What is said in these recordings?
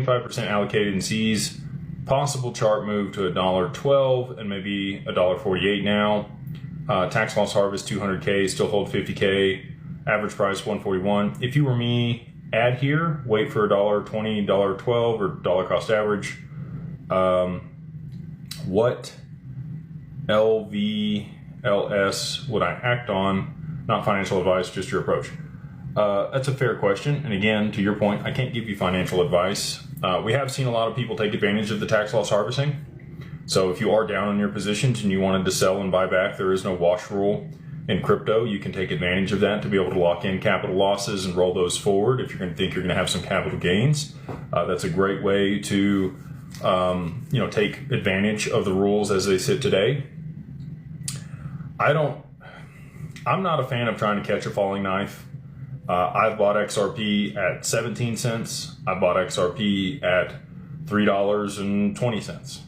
25% allocated in C's. Possible chart move to $1.12 and maybe $1.48 now. Tax loss harvest 200K, still hold 50K. Average price 141. If you were me, add here, wait for $1.20, $1.12, or dollar cost average. What LVLS would I act on? Not financial advice, just your approach. That's a fair question. And again, to your point, I can't give you financial advice. We have seen a lot of people take advantage of the tax loss harvesting. So if you are down on your positions and you wanted to sell and buy back, there is no wash rule in crypto. You can take advantage of that to be able to lock in capital losses and roll those forward if you're going to think you're going to have some capital gains. That's a great way to take advantage of the rules as they sit today. I'm not a fan of trying to catch a falling knife. I've bought XRP at 17 cents. I bought XRP at $3.20.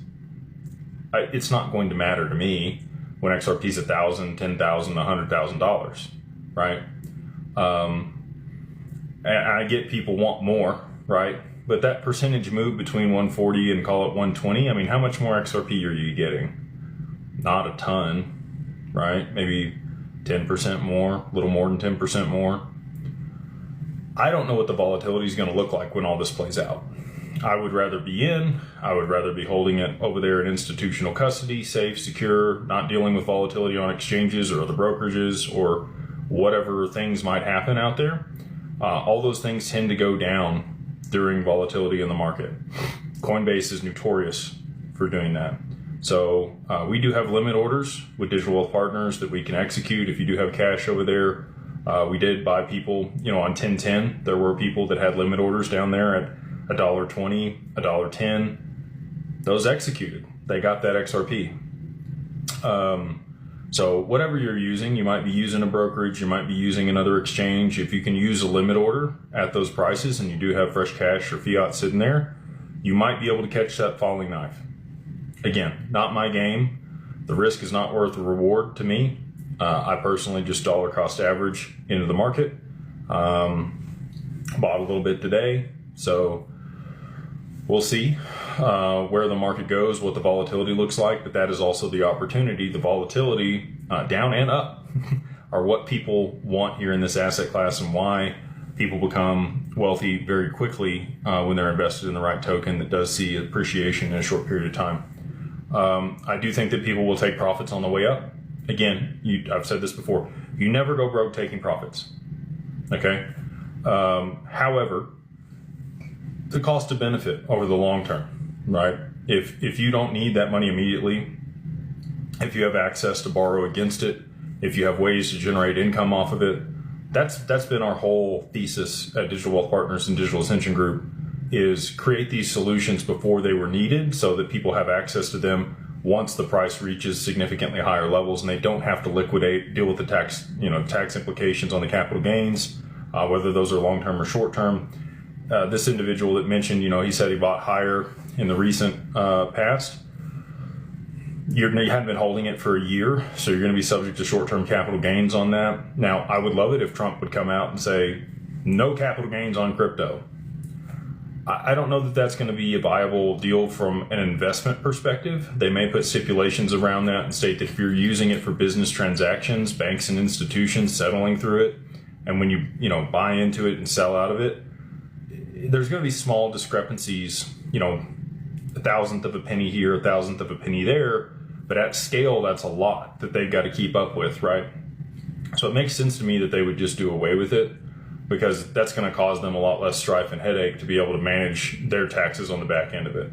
It's not going to matter to me when XRP is $1,000, $10,000, $100,000, right? And I get people want more, right? But that percentage move between 140 and call it 120, I mean, how much more XRP are you getting? Not a ton, right? Maybe 10% more, a little more than 10% more. I don't know what the volatility is going to look like when all this plays out. I would rather be in. I would rather be holding it over there in institutional custody, safe, secure, not dealing with volatility on exchanges or other brokerages or whatever things might happen out there. All those things tend to go down during volatility in the market. Coinbase is notorious for doing that. So we do have limit orders with Digital Wealth Partners that we can execute. If you do have cash over there, we did buy people, on 1010. There were people that had limit orders down there at $1.20, $1.10. Those executed. They got that XRP. So whatever you're using, you might be using a brokerage, you might be using another exchange. If you can use a limit order at those prices and you do have fresh cash or fiat sitting there, you might be able to catch that falling knife. Again, not my game. The risk is not worth the reward to me. I personally just dollar cost average into the market. Bought a little bit today. So we'll see where the market goes, what the volatility looks like, but that is also the opportunity. The volatility, down and up, are what people want here in this asset class and why people become wealthy very quickly when they're invested in the right token that does see appreciation in a short period of time. I do think that people will take profits on the way up. Again, I've said this before, you never go broke taking profits, okay? However, the cost of benefit over the long term, right? If you don't need that money immediately, if you have access to borrow against it, if you have ways to generate income off of it, that's been our whole thesis at Digital Wealth Partners and Digital Ascension Group, is create these solutions before they were needed so that people have access to them once the price reaches significantly higher levels and they don't have to deal with the tax implications on the capital gains, whether those are long-term or short-term. This individual that mentioned, he said he bought higher in the recent past. You hadn't been holding it for a year, so you're going to be subject to short-term capital gains on that. Now, I would love it if Trump would come out and say, no capital gains on crypto. I don't know that that's going to be a viable deal from an investment perspective. They may put stipulations around that and state that if you're using it for business transactions, banks and institutions settling through it, and when you buy into it and sell out of it, there's going to be small discrepancies, a thousandth of a penny here, a thousandth of a penny there, but at scale, that's a lot that they've got to keep up with, right? So it makes sense to me that they would just do away with it, because that's going to cause them a lot less strife and headache to be able to manage their taxes on the back end of it.